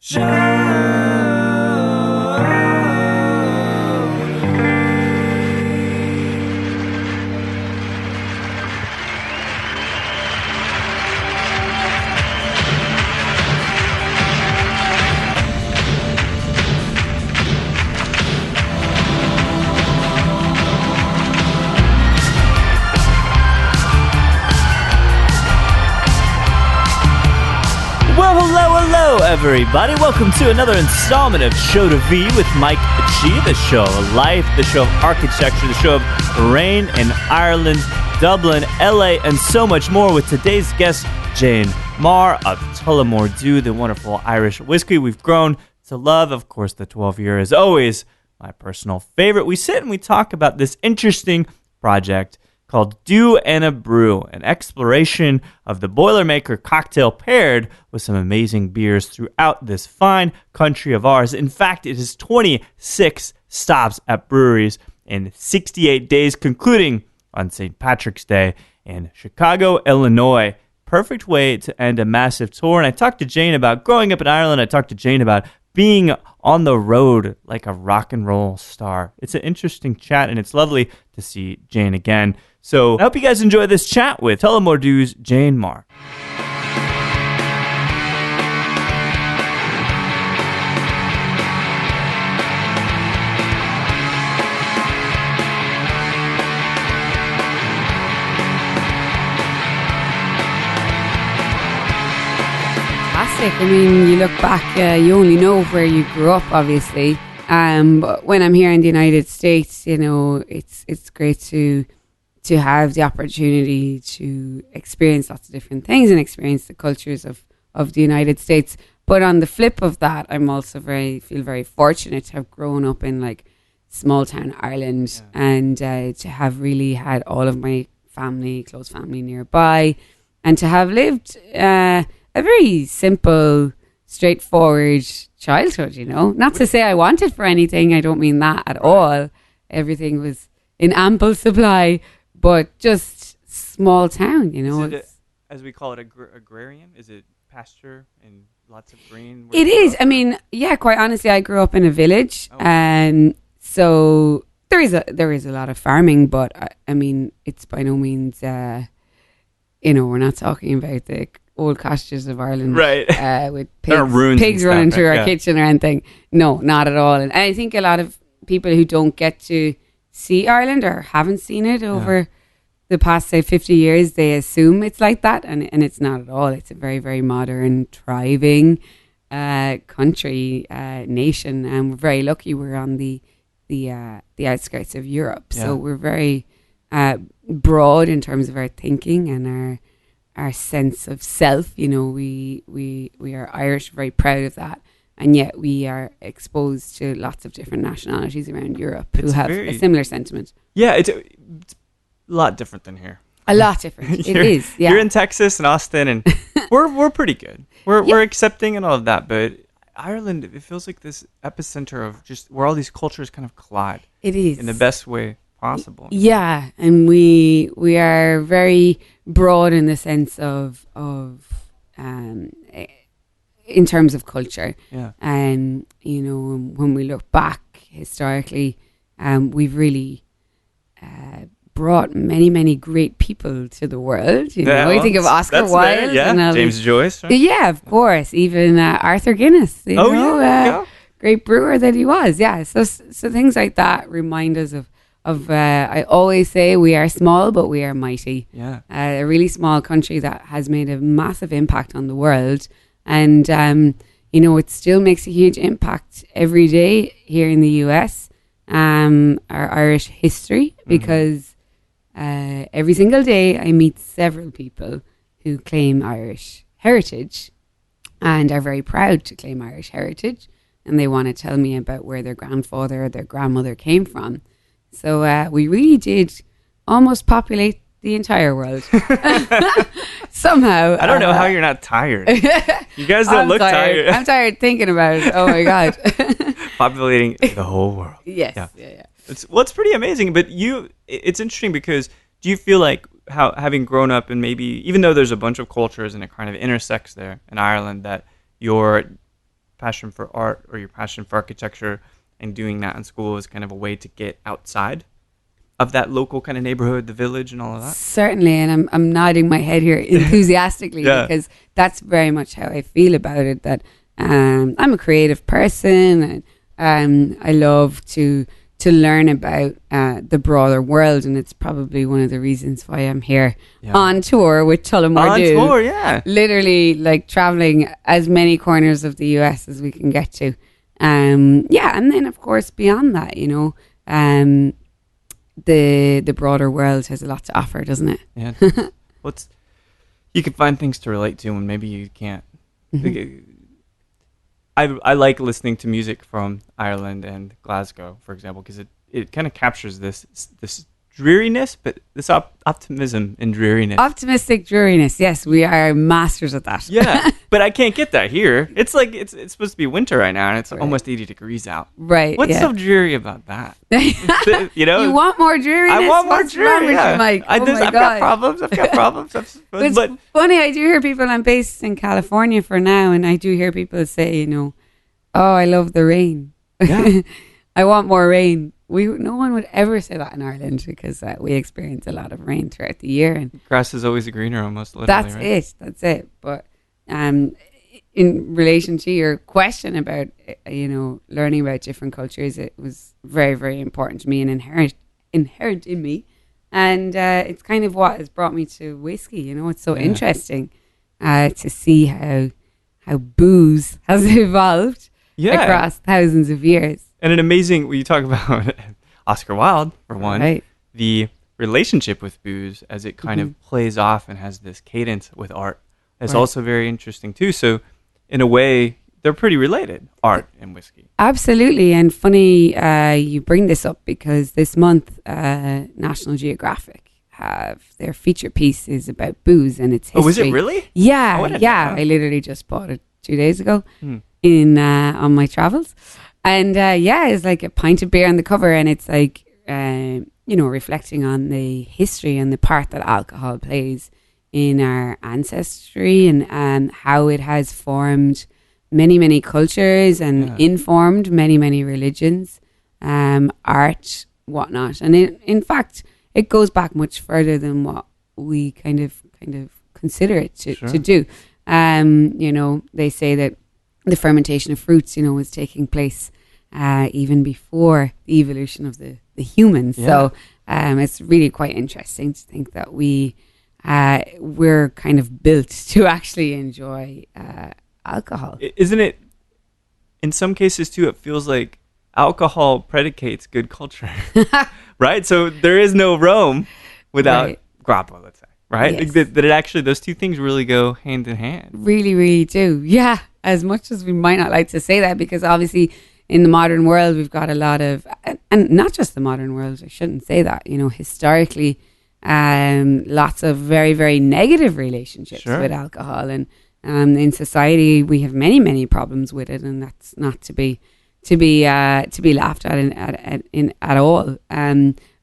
Hello, everybody. Welcome to another installment of Show to V with Mike G, the show of life, the show of architecture, the show of rain in Ireland, Dublin, LA, and so much more with today's guest, Jane Maher of Tullamore D.E.W, the wonderful Irish whiskey we've grown to love. Of course, the 12-year is always my personal favorite. We sit and we talk about this interesting project called Do and a Brew, an exploration of the boilermaker cocktail paired with some amazing beers throughout this fine country of ours. In fact, it is 26 stops at breweries in 68 days, concluding on St. Patrick's Day in Chicago, Illinois. Perfect way to end a massive tour. And I talked to Jane about growing up in Ireland. I talked to Jane about being on the road like a rock and roll star. It's an interesting chat, and it's lovely to see Jane again. So I hope you guys enjoy this chat with Tullamore D.E.W's Jane Maher. Fantastic. I mean, you look back, you only know where you grew up, obviously. But when I'm here in the United States, you know, it's great to have the opportunity to experience lots of different things and experience the cultures of the United States. But on the flip of that, I'm also feel very fortunate to have grown up in like small town Ireland, and to have really had all of my close family nearby, and to have lived a very simple, straightforward childhood, you know. Not to say I wanted for anything, I don't mean that at all. Everything was in ample supply, but just small town, you know. As we call it, agrarian? Is it pasture and lots of green? It is. I mean, yeah, quite honestly, I grew up in a village, and so there is a lot of farming, but I mean, it's by no means, you know, we're not talking about the old cottages of Ireland, right? With pigs running through our kitchen or anything. No, not at all. And I think a lot of people who don't get to see Ireland or haven't seen it over the past, say, 50 years, they assume it's like that, and it's not at all. It's a very, very modern, thriving country, nation, and we're very lucky. We're on the outskirts of Europe, so we're very broad in terms of our thinking and our sense of self. You know, we are Irish, very proud of that, and yet we are exposed to lots of different nationalities around Europe who have a similar sentiment. Yeah, it's a lot different than here. A lot different. It is. Yeah. You're in Texas and Austin, and we're pretty good. We're accepting and all of that, but Ireland, it feels like this epicenter of just where all these cultures kind of collide. It is in the best way possible. Yeah, and we are very broad in the sense of in terms of culture. Yeah. And you know, when we look back historically, we've really brought many great people to the world. You know, you think of Oscar Wilde, and James Joyce. Right? Yeah, of course. Even Arthur Guinness. You know, great brewer that he was. Yeah. So things like that remind us of. I always say we are small, but we are mighty. Yeah. A really small country that has made a massive impact on the world. And, you know, it still makes a huge impact every day here in the US, our Irish history, because every single day I meet several people who claim Irish heritage and are very proud to claim Irish heritage. And they want to tell me about where their grandfather or their grandmother came from. So we really did almost populate the entire world. Somehow. I don't know how you're not tired. You guys don't look tired. I'm tired thinking about it. Oh my God. Populating the whole world. Yes. Yeah. It's pretty amazing. But it's interesting because do you feel like how having grown up and maybe, even though there's a bunch of cultures and it kind of intersects there in Ireland, that your passion for art or your passion for architecture and doing that in school is kind of a way to get outside of that local kind of neighborhood, the village and all of that? Certainly, and I'm nodding my head here enthusiastically because that's very much how I feel about it, that I'm a creative person, and I love to learn about the broader world, and it's probably one of the reasons why I'm here on tour with Tullamore D.E.W. On tour, yeah. Literally, like, traveling as many corners of the US as we can get to. And then, of course, beyond that, the broader world has a lot to offer, doesn't it? Yeah. You can find things to relate to and maybe you can't. Mm-hmm. I like listening to music from Ireland and Glasgow, for example, because it kind of captures this dreariness, but this optimism in dreariness. Optimistic dreariness, yes, we are masters at that. Yeah, but I can't get that here. It's like it's supposed to be winter right now, and it's almost 80 degrees out. Right. What's so dreary about that? You want more dreariness? I want more dreary. Yeah. Mike? I've got problems. It's funny. I do hear people. I'm based in California for now, and I do hear people say, oh, I love the rain. Yeah. I want more rain. No one would ever say that in Ireland because we experience a lot of rain throughout the year, and grass is always greener, almost literally. That's it. But in relation to your question about learning about different cultures, it was very, very important to me and inherent in me, and it's kind of what has brought me to whiskey. It's so interesting to see how booze has evolved across thousands of years. And an amazing, when you talk about Oscar Wilde, for one, the relationship with booze as it kind of plays off and has this cadence with art is also very interesting too. So in a way, they're pretty related, art and whiskey. Absolutely. And funny you bring this up because this month, National Geographic have their feature piece is about booze and its history. Oh, is it really? Yeah. I literally just bought it 2 days ago on my travels. And it's like a pint of beer on the cover, and it's like, reflecting on the history and the part that alcohol plays in our ancestry and how it has formed many, many cultures and informed many, many religions, art, whatnot. And in fact, it goes back much further than what we kind of consider it to do. They say that the fermentation of fruits, was taking place even before the evolution of the humans. Yeah. So it's really quite interesting to think that we're kind of built to actually enjoy alcohol. Isn't it? In some cases too, it feels like alcohol predicates good culture, right? So there is no Rome without grappa, let's say, right? Yes. Like that it actually, those two things really go hand in hand. Really, really do. Yeah. As much as we might not like to say that, because obviously in the modern world, we've got a lot of, and not just the modern world, I shouldn't say that, historically, lots of very, very negative relationships with alcohol. And in society, we have many, many problems with it. And that's not to be laughed at all.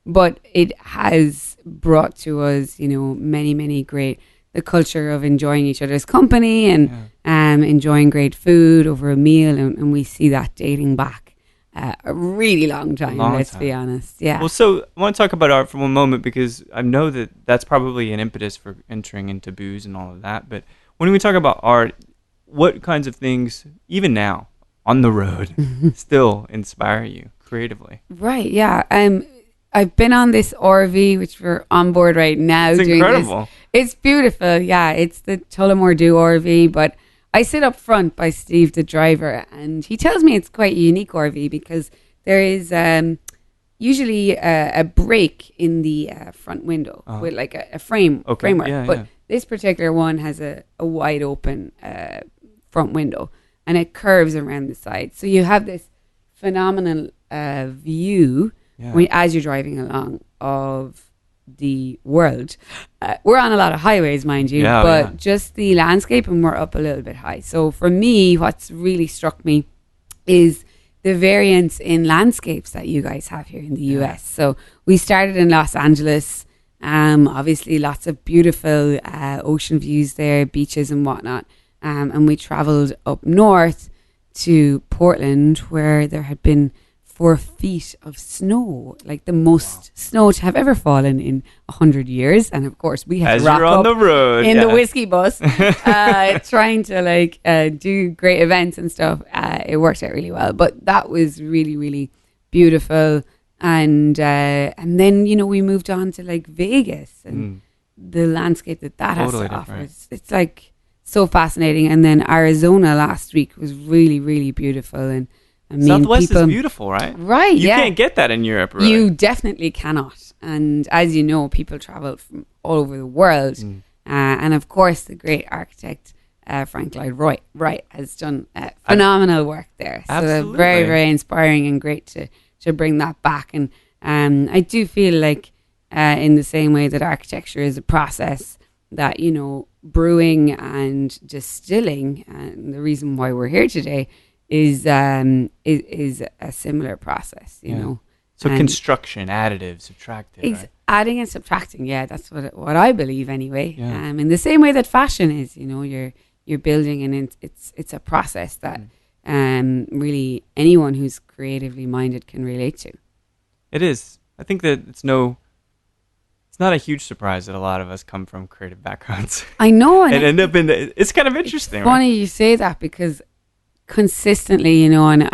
But it has brought to us, many, many great, the culture of enjoying each other's company and enjoying great food over a meal, and we see that dating back a really long time. Let's be honest. Yeah. Well, so I want to talk about art for one moment because I know that that's probably an impetus for entering into booze and all of that. But when we talk about art, what kinds of things, even now on the road, still inspire you creatively? Right. Yeah. I've been on this RV, which we're on board right now. It's incredible. It's beautiful. Yeah, it's the Tullamore D.E.W RV, but I sit up front by Steve, the driver, and he tells me it's quite a unique RV because there is usually a break in the front window with like a framework. But this particular one has a wide open front window, and it curves around the side. So you have this phenomenal view as you're driving along of the world. We're on a lot of highways, mind you, but just the landscape, and we're up a little bit high. So for me, what's really struck me is the variance in landscapes that you guys have here in the US. So we started in Los Angeles, obviously lots of beautiful ocean views there, beaches and whatnot, and we traveled up north to Portland, where there had been 4 feet of snow, like the most snow to have ever fallen in 100 years. And of course, we had to rock on up the road in the whiskey bus, trying to do great events and stuff. It worked out really well, but that was really, really beautiful. And then we moved on to like Vegas and the landscape that has to offer. It's like so fascinating. And then Arizona last week was really, really beautiful. And I mean, Southwest is beautiful, right? Right, you can't get that in Europe, really. You definitely cannot. And as you know, people travel from all over the world. And of course, the great architect, Frank Lloyd Wright, has done phenomenal work there. Absolutely. So very, very inspiring and great to bring that back. And I do feel like in the same way that architecture is a process, that, brewing and distilling, and the reason why we're here today, is a similar process, you know. So construction, additive, subtractive, right? Adding and subtracting, that's what I believe anyway. In the same way that fashion is, you're building, and it's a process that really anyone who's creatively minded can relate to. It is. I think that it's not a huge surprise that a lot of us come from creative backgrounds. I know, and end up it's kind of interesting. Funny you say that, because consistently, and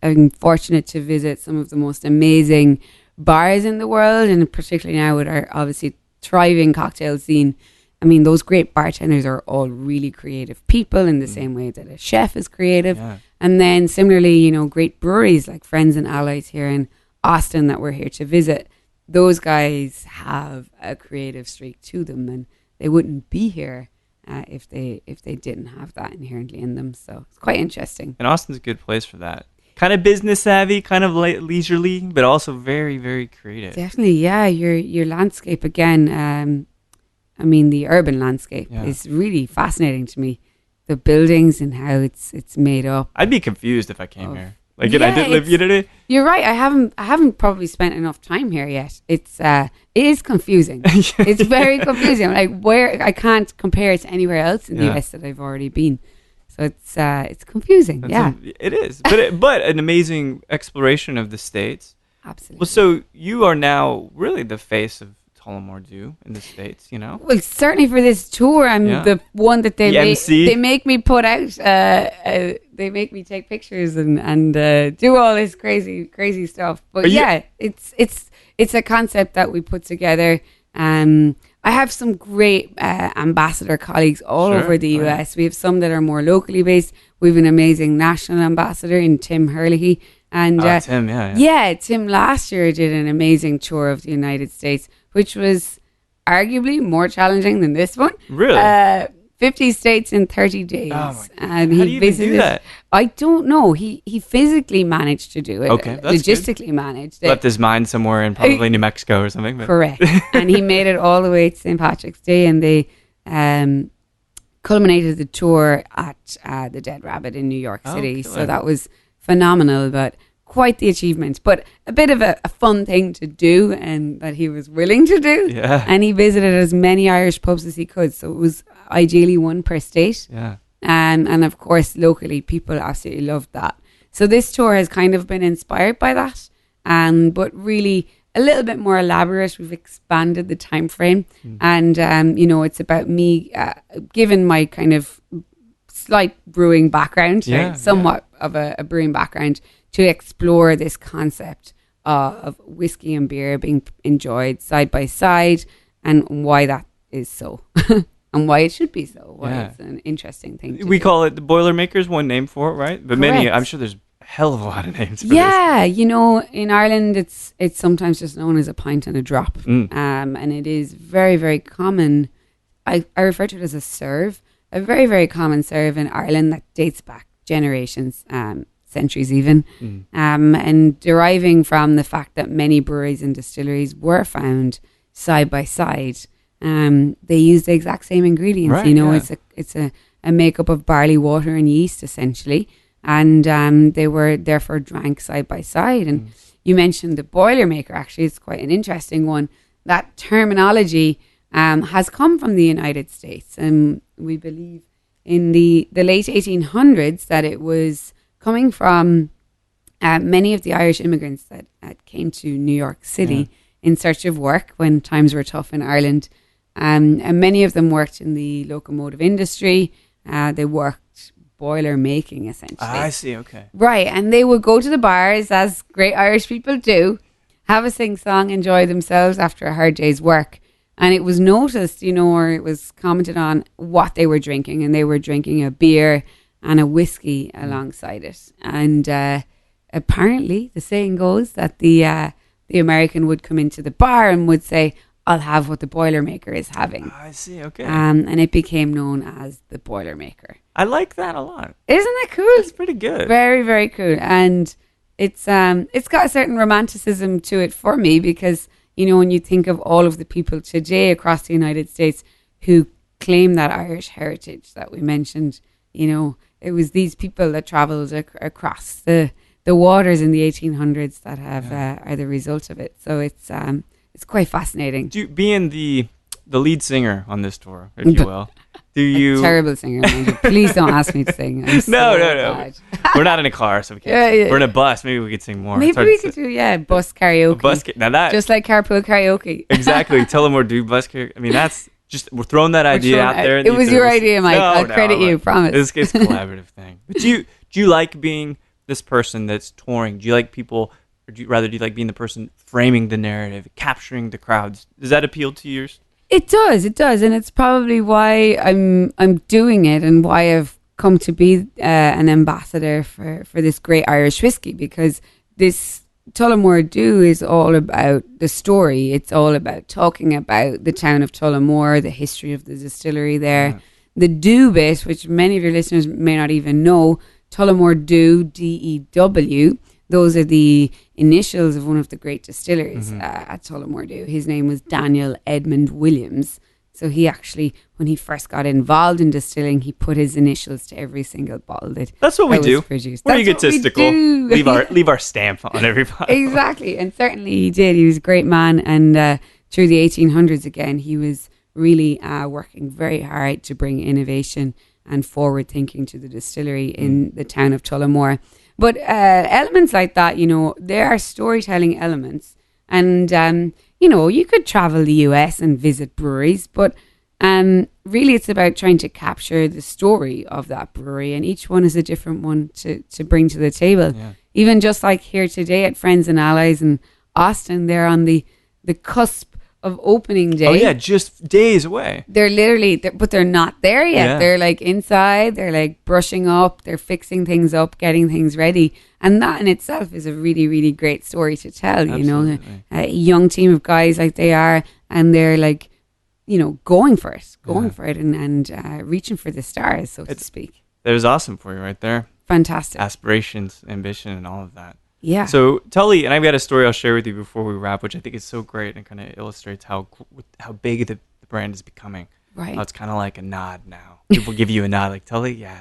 I'm fortunate to visit some of the most amazing bars in the world, and particularly now with our obviously thriving cocktail scene. I mean, those great bartenders are all really creative people in the same way that a chef is creative. And then similarly, great breweries like Friends and Allies here in Austin that we're here to visit. Those guys have a creative streak to them, and they wouldn't be here if they didn't have that inherently in them. So it's quite interesting. And Austin's a good place for that. Kind of business savvy, kind of leisurely, but also very, very creative. Definitely, yeah. Your landscape again. I mean, the urban landscape is really fascinating to me. The buildings and how it's made up. I'd be confused if I came here. Like, I didn't live here today. You're right. I haven't probably spent enough time here yet. It is confusing. It's very confusing. Like, where I can't compare it to anywhere else in the US that I've already been. So it's confusing. It is. But an amazing exploration of the States. Absolutely. Well, so you are now really the face of Tullamore D.E.W in the States, Well, certainly for this tour, I'm the one that they make me put out. They make me take pictures and do all this crazy stuff. But it's a concept that we put together. I have some great ambassador colleagues all over the US. We have some that are more locally based. We have an amazing national ambassador in Tim Herlihy. And Tim last year did an amazing tour of the United States, which was arguably more challenging than this one. Really? 50 states in 30 days. Oh, and he visited. Do that? I don't know. He physically managed to do it. Okay, that's logistically good. Managed it. Left his mind somewhere in probably New Mexico or something. But. Correct. And he made it all the way to St. Patrick's Day, and they culminated the tour at the Dead Rabbit in New York City. So that was phenomenal, but quite the achievement, but a bit of a fun thing to do, and that he was willing to do. Yeah. And he visited as many Irish pubs as he could. So it was ideally one per state. Yeah. And of course, locally, people absolutely loved that. So this tour has kind of been inspired by that, but really a little bit more elaborate. We've expanded the time frame, and it's about me, given my kind of slight brewing background, somewhat of a brewing background, to explore this concept of whiskey and beer being enjoyed side by side, and why that is so, and why it should be so. Why it's an interesting thing. We call it the boilermakers, one name for it, right? But many, I'm sure there's a hell of a lot of names for this. In Ireland, it's sometimes just known as a pint and a drop, and it is very, very common. I refer to it as a serve, a very, very common serve in Ireland that dates back generations, centuries even, and deriving from the fact that many breweries and distilleries were found side by side. They use the exact same ingredients. It's a makeup of barley, water, and yeast essentially, and they were therefore drank side by side. And you mentioned the boilermaker. Actually, it's quite an interesting one. That terminology has come from the United States, and we believe in the late 1800s that it was coming from many of the Irish immigrants that came to New York City in search of work when times were tough in Ireland. And many of them worked in the locomotive industry. They worked boiler making, essentially. I see, okay. Right, and they would go to the bars, as great Irish people do, have a sing-song, enjoy themselves after a hard day's work. And it was noticed, or it was commented on what they were drinking. And they were drinking a beer and a whiskey alongside it. And apparently, the saying goes that the American would come into the bar and would say, I'll have what the boilermaker is having. I see, okay. And it became known as the boilermaker. I like that a lot. Isn't that cool? It's pretty good. Very, very cool. And it's got a certain romanticism to it for me because, when you think of all of the people today across the United States who claim that Irish heritage that we mentioned, it was these people that travelled across the waters in the 1800s that have are the result of it. So it's quite fascinating. Being the lead singer on this tour, if you will, do you... Terrible singer. Please don't ask me to sing. I'm so No. bad. We're not in a car, so we can't sing. We're in a bus. Maybe we could sing more. Maybe we could do, bus karaoke. Now that... Just like carpool karaoke. Exactly. Tullamore D.E.W. bus karaoke. I mean, that's just... We're throwing that idea out there. It was your idea, Mike. I'll credit you, promise. It's a collaborative thing. But do you like being this person that's touring? Do you like people... Or do you like being the person framing the narrative, capturing the crowds? Does that appeal to yours? It does, and it's probably why I'm doing it and why I've come to be an ambassador for this great Irish whiskey, because this Tullamore D.E.W. is all about the story. It's all about talking about the town of Tullamore, the history of the distillery there. Yeah. The D.E.W. bit, which many of your listeners may not even know, Tullamore D.E.W, D-E-W, those are the initials of one of the great distillers at Tullamore D.E.W. His name was Daniel Edmund Williams. So he actually, when he first got involved in distilling, he put his initials to every single bottle that's what we do. Produced. We're egotistical. Leave our stamp on every bottle. Exactly, and certainly he did. He was a great man, and through the 1800s again, he was really working very hard to bring innovation and forward thinking to the distillery in the town of Tullamore. But elements like that, there are storytelling elements. And, you could travel the US and visit breweries, but really it's about trying to capture the story of that brewery. And each one is a different one to bring to the table. Yeah. Even just like here today at Friends and Allies in Austin, they're on the cusp of opening day. Oh yeah, just days away. They're literally, but they're not there yet. Yeah. They're like inside, they're like brushing up, they're fixing things up, getting things ready. And that in itself is a really, really great story to tell. Absolutely. A young team of guys like they are, and they're like, going for it and reaching for the stars, so to speak. That was awesome for you right there. Fantastic. Aspirations, ambition, and all of that. Yeah. So Tully, and I've got a story I'll share with you before we wrap, which I think is so great and kind of illustrates how big the brand is becoming. Right. How it's kind of like a nod now. People give you a nod like, Tully, yeah,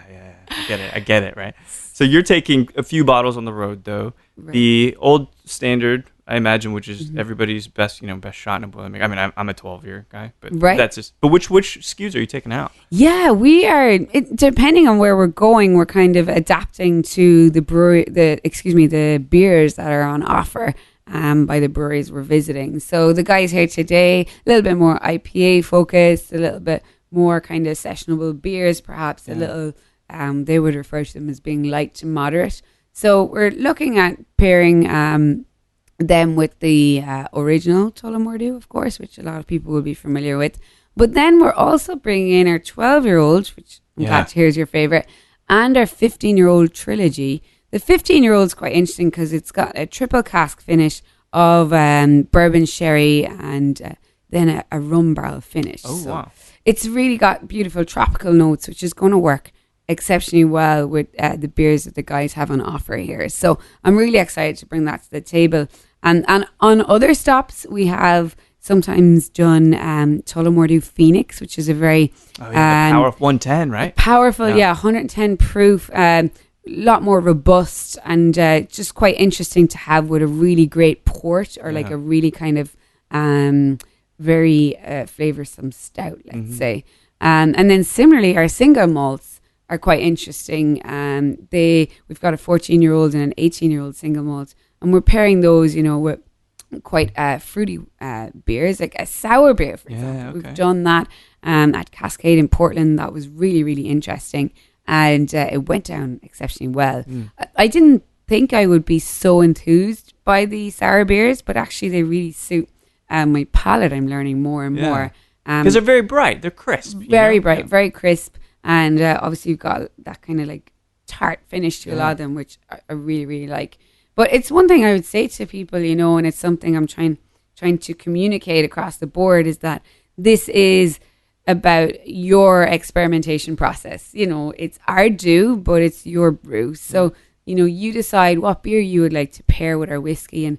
I get it, right? So you're taking a few bottles on the road, though. Right. The old standard, I imagine, which is everybody's best shot in a boilermaker. I mean, I'm a 12-year guy, but that's just. But which SKUs are you taking out? Yeah, we are. Depending on where we're going, we're kind of adapting to the the beers that are on offer by the breweries we're visiting. So the guys here today, a little bit more IPA focused, a little bit more kind of sessionable beers, perhaps a little. They would refer to them as being light to moderate. So we're looking at pairing them with the original Tullamore D.E.W, of course, which a lot of people will be familiar with. But then we're also bringing in our 12-year-old, which I'm glad to hear is your favourite, and our 15-year-old trilogy. The 15-year-old is quite interesting because it's got a triple cask finish of bourbon sherry and then a rum barrel finish. Oh, so wow. It's really got beautiful tropical notes, which is going to work exceptionally well with the beers that the guys have on offer here. So I'm really excited to bring that to the table. And on other stops, we have sometimes done Tullamore D.E.W Phoenix, which is a very... powerful 110, right? Powerful, 110 proof, lot more robust and just quite interesting to have with a really great port or like a really kind of very flavoursome stout, let's say. And then similarly, our single malts are quite interesting. We've got a 14-year-old and an 18-year-old single malt, and we're pairing those, with quite fruity beers, like a sour beer, for example. We've done that at Cascade in Portland. That was really, really interesting, and it went down exceptionally well. I didn't think I would be so enthused by the sour beers, but actually they really suit my palate. I'm learning more and more. Because they're very bright. They're crisp. Very bright, very crisp. And obviously you've got that kind of like tart finish to a lot of them, which I really, really like. But it's one thing I would say to people, and it's something I'm trying to communicate across the board, is that this is about your experimentation process. It's our do, but it's your brew. So, you decide what beer you would like to pair with our whiskey. And,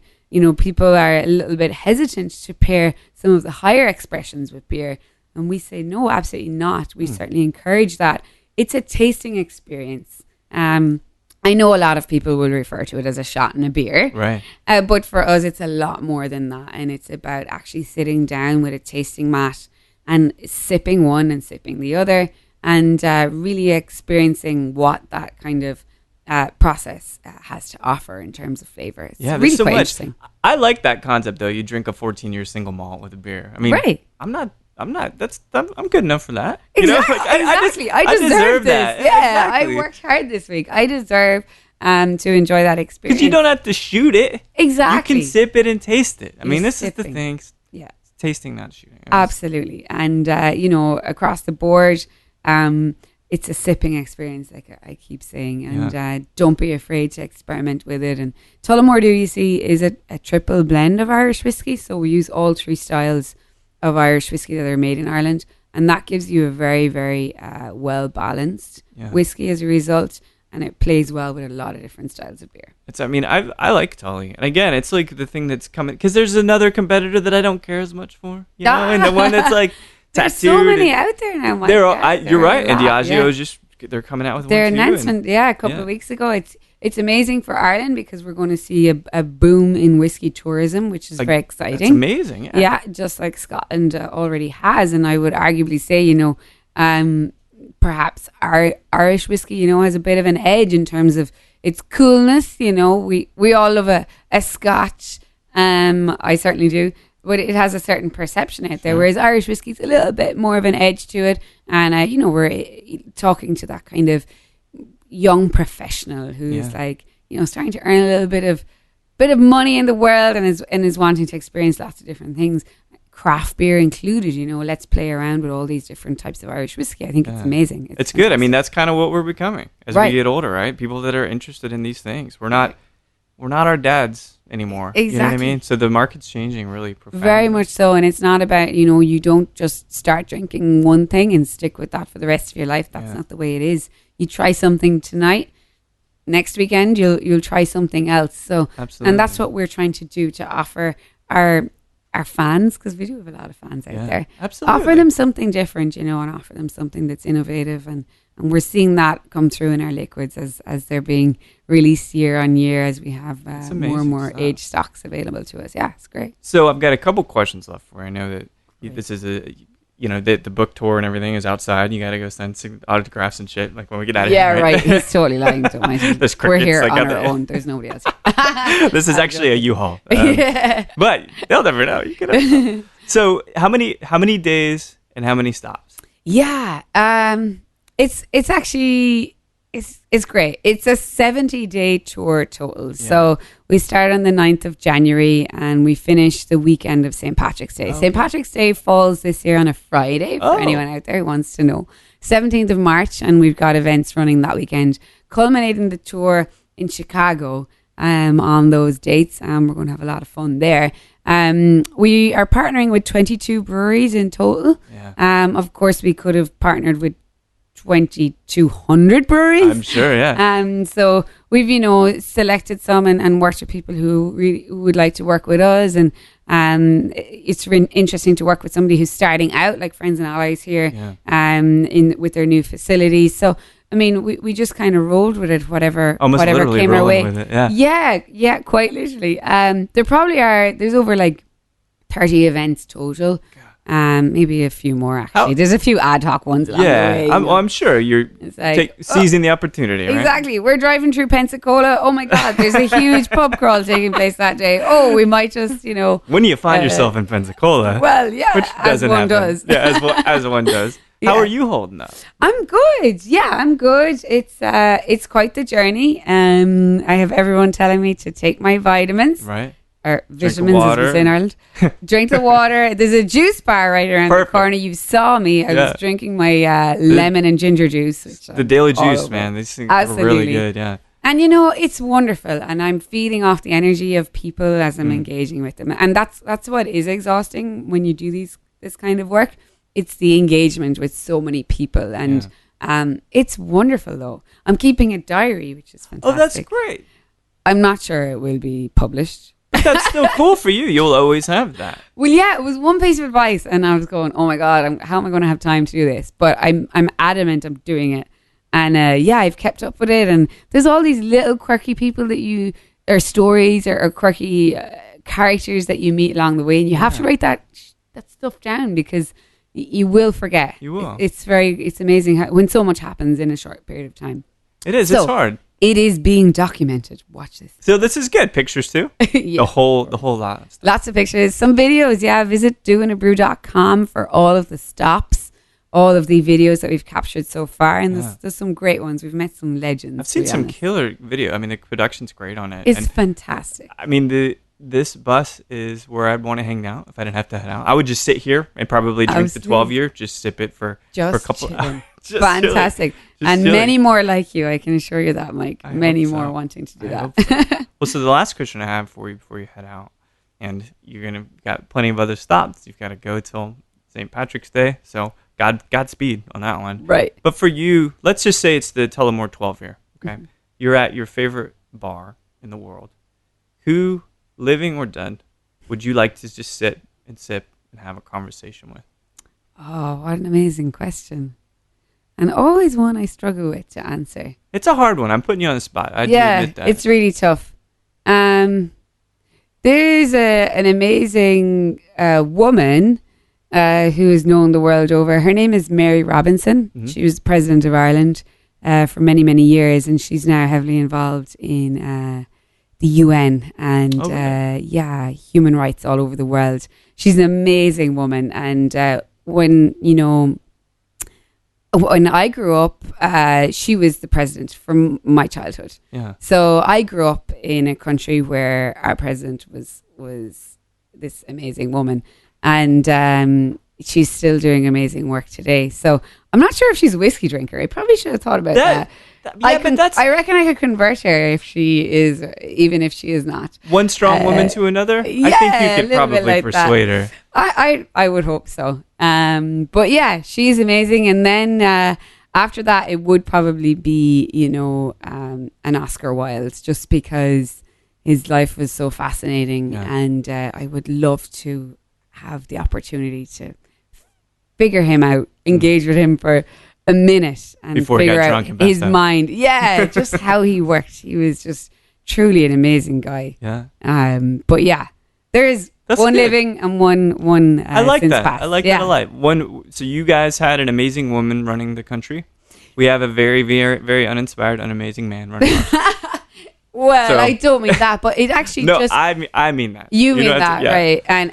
people are a little bit hesitant to pair some of the higher expressions with beer. And we say, no, absolutely not. We certainly encourage that. It's a tasting experience. I know a lot of people will refer to it as a shot and a beer. Right. But for us, it's a lot more than that. And it's about actually sitting down with a tasting mat and sipping one and sipping the other, and really experiencing what that kind of process has to offer in terms of flavor. It's really so quite much. interesting. I like that concept, though. You drink a 14-year single malt with a beer. I mean, right. I'm good enough for that. Exactly. I deserve this. That. Yeah, exactly. I worked hard this week. I deserve to enjoy that experience. Because you don't have to shoot it. Exactly. You can sip it and taste it. I mean, this sipping. is the thing. Yeah. It's tasting, not shooting. Absolutely. And, across the board, it's a sipping experience, like I keep saying. And don't be afraid to experiment with it. And Tullamore D.E.W is a triple blend of Irish whiskey. So we use all three styles of Irish whiskey that are made in Ireland, and that gives you a very, very well balanced whiskey as a result, and it plays well with a lot of different styles of beer. I like Tully, and again, it's like the thing that's coming, because there's another competitor that I don't care as much for, and the one that's like there's tattooed. so many out there now. You're right, and Diageo is just they're coming out with their one too, announcement. A couple of weeks ago. It's amazing for Ireland because we're going to see a boom in whiskey tourism, which is very exciting. It's amazing. Yeah, just like Scotland already has. And I would arguably say, perhaps our Irish whiskey, has a bit of an edge in terms of its coolness. We all love a Scotch. I certainly do. But it has a certain perception out there, whereas Irish whiskey's a little bit more of an edge to it. And, we're talking to that kind of young professional who's starting to earn a little bit of money in the world and is wanting to experience lots of different things, craft beer included. Let's play around with all these different types of Irish whiskey. I think it's amazing. It's good. I mean, that's kind of what we're becoming as we get older, right? People that are interested in these things. We're not our dads anymore. Exactly. You know what I mean? So the market's changing really profoundly. Very much so. And it's not about, you don't just start drinking one thing and stick with that for the rest of your life. That's not the way it is. You try something tonight, next weekend you'll try something else. So, absolutely. And that's what we're trying to do, to offer our fans, because we do have a lot of fans out there. Absolutely. Offer them something different, and offer them something that's innovative, and we're seeing that come through in our liquids as they're being released year on year as we have more and more age stocks available to us. Yeah, it's great. So I've got a couple questions left for you. I know that this is the book tour and everything is outside. You got to go send some autographs and shit, like when we get out of here. Yeah, right. He's totally lying. Don't mind him. We're here on our own. There's nobody else. This is actually a U-Haul. But they'll never know. You can. So how many days and how many stops? Yeah. It's actually it's great. It's a 70-day tour total. Yeah. So we start on the 9th of January and we finish the weekend of St. Patrick's Day. St. Patrick's Day falls this year on a Friday for anyone out there who wants to know. 17th of March, and we've got events running that weekend, culminating the tour in Chicago on those dates. We're going to have a lot of fun there. We are partnering with 22 breweries in total. Yeah. Of course, we could have partnered with 2,200 breweries. I'm sure, yeah. So we've, selected some and worked with people who really would like to work with us. And it's really interesting to work with somebody who's starting out, like Friends and Allies here, with their new facilities. So, I mean, we just kind of rolled with it, whatever came our way. With it, yeah, quite literally. There's over like 30 events total. Maybe a few more, actually. There's a few ad hoc ones along the way. I'm sure you're seizing the opportunity, right? Exactly. We're driving through Pensacola. Oh, my God, there's a huge pub crawl taking place that day. Oh, we might just, When you find yourself in Pensacola. Well, yeah, which as one happen. does. Yeah, as one does. Yeah. How are you holding up? I'm good. Yeah, I'm good. It's quite the journey. I have everyone telling me to take my vitamins. Right. Or vitamins, as we say in Ireland. Drink the water. There's a juice bar right around the corner. You saw me. I was drinking my lemon and ginger juice. Which the daily juice, man. These things are really good, yeah. And it's wonderful. And I'm feeding off the energy of people as I'm engaging with them. And that's what is exhausting when you do this kind of work. It's the engagement with so many people. And it's wonderful, though. I'm keeping a diary, which is fantastic. Oh, that's great. I'm not sure it will be published. But that's still cool for you. You'll always have that. Well, yeah, it was one piece of advice, and I was going, "Oh my God, how am I going to have time to do this?" But I'm adamant I'm doing it, and I've kept up with it. And there's all these little quirky people or stories or quirky characters that you meet along the way, and you have to write that stuff down because you will forget. You will. It's amazing when so much happens in a short period of time. It is. It's hard. It is being documented. Watch this. So this is good. Pictures too? The whole lot of stuff. Lots of pictures. Some videos. Yeah. Visit doinabrew.com for all of the stops, all of the videos that we've captured so far. And there's some great ones. We've met some legends. I've seen some killer video. I mean, the production's great on it. It's fantastic. I mean, this bus is where I'd want to hang out if I didn't have to head out. I would just sit here and probably drink the 12-year, just sip it for a couple hours. Fantastic. And many more like you, I can assure you that, Mike. Many more wanting to do that. So. Well, so the last question I have for you before you head out, and you're got plenty of other stops. You've got to go till St. Patrick's Day. So Godspeed on that one. Right. But for you, let's just say it's the Tullamore 12-year. Okay. Mm-hmm. You're at your favorite bar in the world. Who, living or dead, would you like to just sit and sip and have a conversation with? Oh, what an amazing question. And always one I struggle with to answer. It's a hard one. I'm putting you on the spot. I do admit that. It's really tough. There's an amazing woman who is known the world over. Her name is Mary Robinson. Mm-hmm. She was president of Ireland for many, many years, and she's now heavily involved in the UN and human rights all over the world. She's an amazing woman, and when I grew up, she was the president from my childhood. Yeah. So I grew up in a country where our president was this amazing woman, and she's still doing amazing work today. So I'm not sure if she's a whiskey drinker. I probably should have thought about that. I reckon I could convert her if she is, even if she is not. One strong woman to another? Yeah, I think you could probably persuade her. I would hope so. But yeah, she's amazing. And then after that, it would probably be, an Oscar Wilde, just because his life was so fascinating. Yeah. And I would love to have the opportunity to figure him out, engage with him for a minute and before figure he got out drunk his mind. Yeah, just how he worked. He was just truly an amazing guy. Yeah. But yeah, there is one good. Living and one I like since that. passed. I like that a lot. So you guys had an amazing woman running the country. We have a very, very, very uninspired, unamazing man running our country. Well, so. I don't mean that, but it actually just. I mean that. You mean that, right? And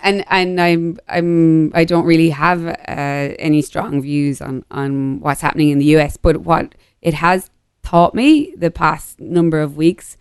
I don't really have any strong views on what's happening in the US, but what it has taught me the past number of weeks,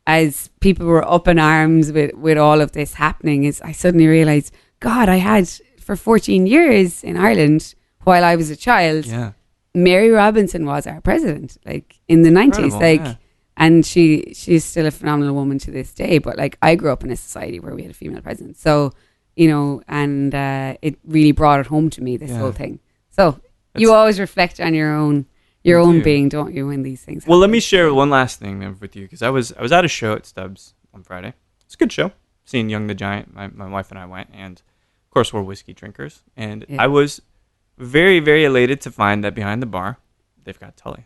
as people were up in arms with all of this happening, is I suddenly realized, God, I had for 14 years in Ireland while I was a child. Yeah. Mary Robinson was our president, like in the 90s, like. Yeah. And she's still a phenomenal woman to this day. But like, I grew up in a society where we had a female president. So, and it really brought it home to me, this whole thing. So you always reflect on your own being, don't you, when these things happen. Well, let me share one last thing with you, because I was at a show at Stubbs on Friday. It's a good show. Seeing Young the Giant, my wife and I went, and of course we're whiskey drinkers. And I was very, very elated to find that behind the bar, they've got Tully.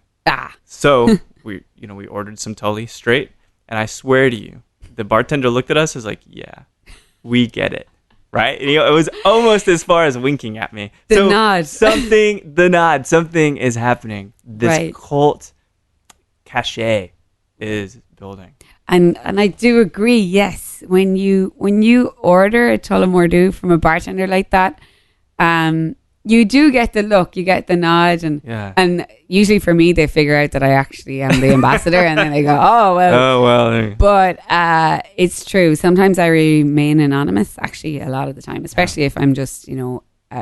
So we ordered some Tully straight, and I swear to you, the bartender looked at us and was like, "Yeah, we get it." right? And, it was almost as far as winking at me. The nod. Something is happening. This cult cachet is building. And I do agree, yes. When you order a Tullamore D.E.W from a bartender like that, you do get the look, you get the nod, and usually for me, they figure out that I actually am the ambassador, and then they go, oh, well. But it's true. Sometimes I remain anonymous, actually, a lot of the time, especially if I'm just,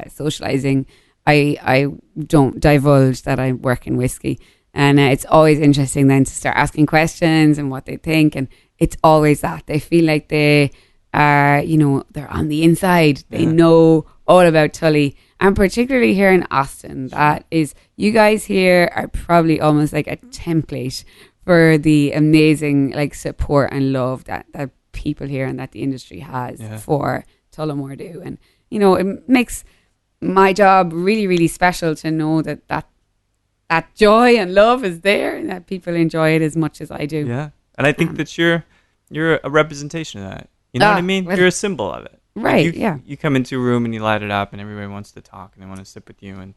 socializing. I don't divulge that I work in whiskey. And it's always interesting then to start asking questions and what they think. And it's always that. They feel like they are, they're on the inside. They know all about Tully. And particularly here in Austin, that is, you guys here are probably almost like a template for the amazing support and love that people here and that the industry has for Tullamore D.E.W. And, it makes my job really, really special to know that joy and love is there and that people enjoy it as much as I do. Yeah. And I think that you're a representation of that. You know what I mean? You're a symbol of it. Right, You come into a room and you light it up and everybody wants to talk and they want to sit with you. And,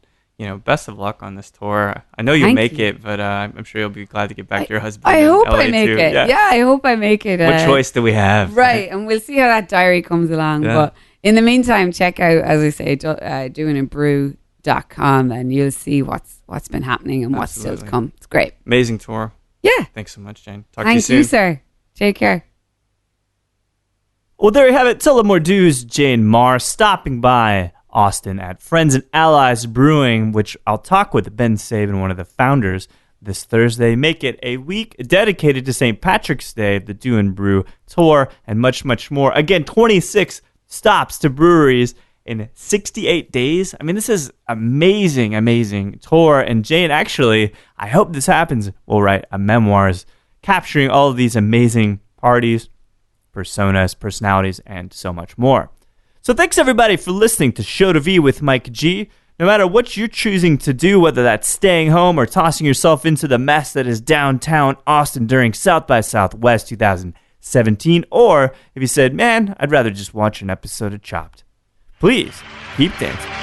best of luck on this tour. I know you'll make it, but I'm sure you'll be glad to get back to your husband. I hope LA I make too. it. Yeah, I hope I make it. What choice do we have? Right. And we'll see how that diary comes along. Yeah. But in the meantime, check out, as I say, doingitbrew.com and you'll see what's been happening and what's still to come. It's great. Amazing tour. Yeah. Thanks so much, Jane. Talk to you Thank soon. you, sir. Take care. Well, there you have it. Tullamore D.E.W's Jane Maher stopping by Austin at Friends and Allies Brewing, which I'll talk with Ben Sabin, one of the founders, this Thursday. Make it a week dedicated to St. Patrick's Day, the Do and Brew tour, and much, much more. Again, 26 stops to breweries in 68 days. I mean, this is amazing, amazing tour. And Jane, actually, I hope this happens, will write a memoirs capturing all of these amazing parties, personas, personalities, and so much more. So thanks everybody for listening to Show to V with Mike G. No matter what you're choosing to do, whether that's staying home or tossing yourself into the mess that is downtown Austin during South by Southwest 2017, or if you said, man, I'd rather just watch an episode of Chopped, please keep dancing.